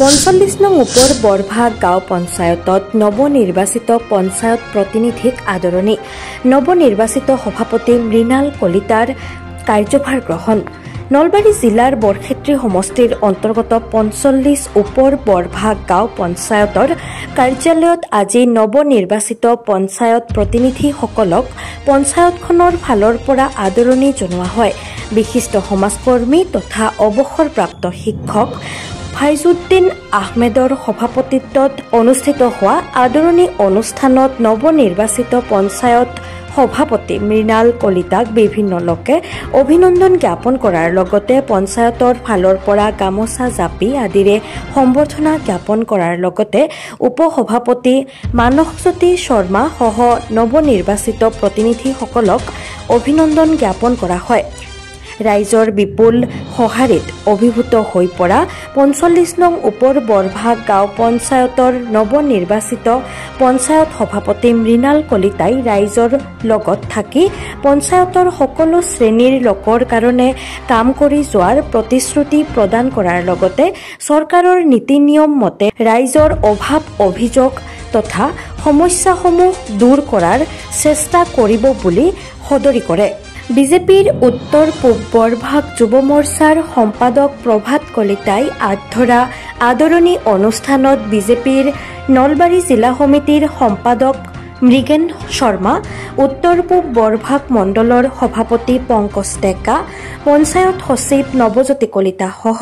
৪৫ নং ওপৰ বৰভাগ গাঁও পঞ্চায়তত নৱনিৰ্বাচিত পঞ্চায়ত প্ৰতিনিধিক আদৰণি। নৱনিৰ্বাচিত সভাপতি মৃণাল কলিতাৰ কাৰ্যভাৰ গ্ৰহণ। নলবাৰী জিলাৰ বৰক্ষেত্ৰী সমষ্টিৰ অন্তৰ্গত ৪৫ ওপৰ বৰভাগ গাঁও পঞ্চায়তৰ কাৰ্যালয়ত আজি নৱনিৰ্বাচিত পঞ্চায়ত প্ৰতিনিধিসকলক পঞ্চায়তখনৰ ফালৰ পৰা আদৰণি জনোৱা হয়। বিশিষ্ট সমাজকৰ্মী তথা অৱসৰপ্ৰাপ্ত শিক্ষক ফাইজুদ্দিন আহমেদৰ সভাপতিত্বত অনুষ্ঠিত হোৱা আদৰণি অনুষ্ঠানত নৱনিৰ্বাচিত পঞ্চায়ত সভাপতি মৃণাল কলিতাক বিভিন্ন লোকে অভিনন্দন জ্ঞাপন কৰাৰ লগতে পঞ্চায়তৰ ফালৰ পৰা গামোচা জাপি আদিৰে সম্বৰ্ধনা জ্ঞাপন কৰাৰ লগতে উপসভাপতি মানসজ্যোতি শৰ্মা সহ নৱনিৰ্বাচিত প্ৰতিনিধিসকলক অভিনন্দন জ্ঞাপন কৰা হয়। ৰাইজৰ বিপুল সঁহাৰিত অভিভূত হৈ পৰা ৪৫ নং ওপৰ বৰভাগ গাঁও পঞ্চায়তৰ নৱনিৰ্বাচিত পঞ্চায়ত সভাপতি মৃণাল কলিতাই ৰাইজৰ লগত থাকি পঞ্চায়তৰ সকলো শ্ৰেণীৰ লোকৰ কাৰণে কাম কৰি যোৱাৰ প্ৰতিশ্ৰুতি প্ৰদান কৰাৰ লগতে চৰকাৰৰ নীতি নিয়ম মতে ৰাইজৰ অভাৱ অভিযোগ তথা সমস্যাসমূহ দূৰ কৰাৰ চেষ্টা কৰিব বুলি সদৰি কৰে। বিজেপিৰ উত্তৰ পূব বৰভাগ যুৱ মৰ্চাৰ সম্পাদক প্ৰভাত কলিতাই ধৰা আদৰণি অনুষ্ঠানত বিজেপিৰ নলবাৰী জিলা সমিতিৰ সম্পাদক মৃগেন শৰ্মা, উত্তৰ পূব বৰভাগ মণ্ডলৰ সভাপতি পংকজ ডেকা, পঞ্চায়ত সচিব নৱজ্যোতি কলিতা সহ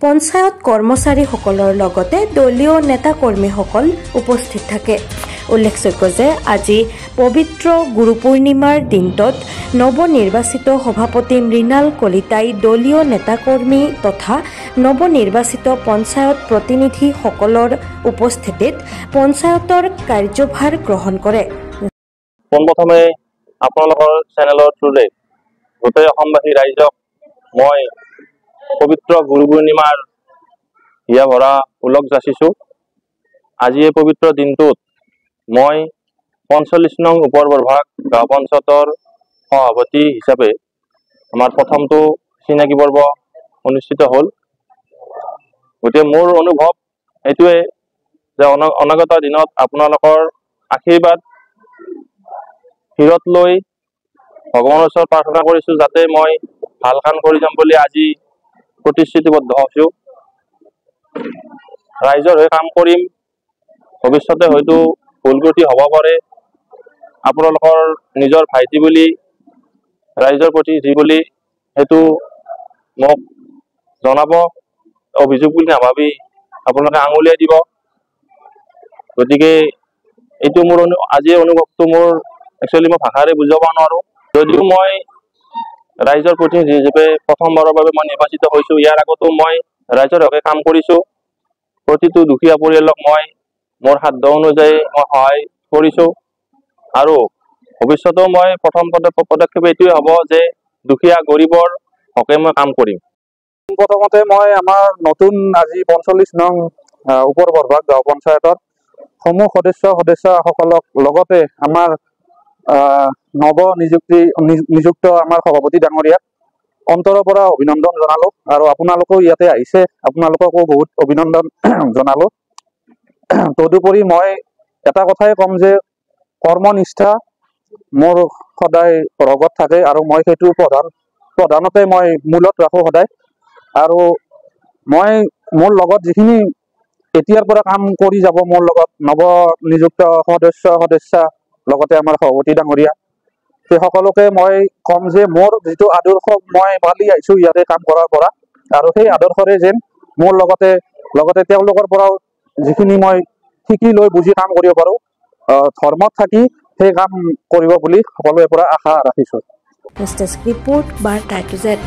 পঞ্চায়ত কৰ্মচাৰীসকলৰ লগতে দলীয় নেতা কৰ্মীসকল উপস্থিত থাকে। উল্লেখযোগ্য যে আজি পবিত্ৰ গুৰু পূৰ্ণিমাৰ দিনটোত নৱনিৰ্বাচিত সভাপতি মৃণাল কলিতাই দলীয় নেতাকৰ্মী তথা নৱনিৰ্বাচিত পঞ্চায়ত প্ৰতিনিধিসকলৰ উপস্থিতিত পঞ্চায়তৰ কাৰ্যভাৰ গ্ৰহণ কৰে। পোনপ্ৰথমে আপোনালোকৰ চেনেলৰ থ্ৰুৰে গোটেই অসমবাসী ৰাইজক মই পবিত্ৰ গুৰু পূৰ্ণিমাৰ হিয়া ভৰা ওলগ যাচিছোঁ। আজি এই পবিত্ৰ দিনটোত মই ৪৫ নং ওপৰ বৰভাগ গাঁও পঞ্চায়তৰ সভাপতি হিচাপে আমাৰ প্ৰথমটো চিনাকি পৰ্ব অনুষ্ঠিত হ'ল। গতিকে মোৰ অনুভৱ এইটোৱে যে অনাগত দিনত আপোনালোকৰ আশীৰ্বাদ শিৰত লৈ ভগৱানৰ ওচৰত প্ৰাৰ্থনা কৰিছোঁ যাতে মই ভাল কাম কৰি যাম বুলি আজি প্ৰতিশ্ৰুতিবদ্ধ হৈছোঁ। ৰাইজৰ হৈ কাম কৰিম। ভৱিষ্যতে হয়তো ভুল ত্ৰুটি হ'ব পাৰে। আপোনালোকৰ নিজৰ ভাইটি বুলি ৰাইজৰ প্ৰতি যি বুলি সেইটো মোক জনাব, অভিযোগ বুলি নাভাবি আপোনালোকে আঙুলিয়াই দিব। গতিকে এইটো মোৰ আজিৰ অনুভৱটো মোৰ একচুৱেলি মই ভাষাৰে বুজাব নোৱাৰোঁ। যদিও মই ৰাইজৰ প্ৰতিনিধি হিচাপে প্ৰথমবাৰৰ বাবে মই নিৰ্বাচিত হৈছোঁ, ইয়াৰ আগতো মই ৰাইজৰ হকে কাম কৰিছোঁ। প্ৰতিটো দুখীয়া পৰিয়ালক মই মোৰ সাধ্য অনুযায়ী মই সহায় কৰিছোঁ আৰু ভৱিষ্যতেও মই প্ৰথম পদক্ষেপ এইটোৱে হ'ব যে দুখীয়া গৰীবৰ হকে মই কাম কৰিম। প্ৰথমতে মই আমাৰ নতুন আজি ৪৫ নং ওপৰ বৰভাগ গাঁও পঞ্চায়তৰ সমূহ সদস্যসকলক লগতে আমাৰ নিযুক্ত আমাৰ সভাপতি ডাঙৰীয়াক অন্তৰৰ পৰা অভিনন্দন জনালোঁ আৰু আপোনালোকেও ইয়াতে আহিছে, আপোনালোককো বহুত অভিনন্দন জনালোঁ। তদুপৰি মই এটা কথাই ক'ম যে কৰ্মনিষ্ঠা মোৰ সদায় লগত থাকে আৰু মই সেইটো প্ৰধানতে মই মূলত ৰাখোঁ সদায়। আৰু মই মোৰ লগত যিখিনি এতিয়াৰ পৰা কাম কৰি যাব মোৰ লগত নৱনিযুক্ত সদস্যা লগতে আমাৰ সভাপতি ডাঙৰীয়া সেই সকলোকে মই ক'ম যে মোৰ যিটো আদৰ্শ মই পালি আহিছোঁ ইয়াতে কাম কৰাৰ পৰা আৰু সেই আদৰ্শৰে যেন মোৰ লগতে তেওঁলোকৰ পৰাও যিখিনি মই শিকি লৈ বুজি কাম কৰিব পাৰোঁ, ধৰ্মত থাকি সেই কাম কৰিব বুলি সকলোৰে পৰা আশা ৰাখিছোঁ। ৰিপৰ্ট বাৰ্তা টু জেড।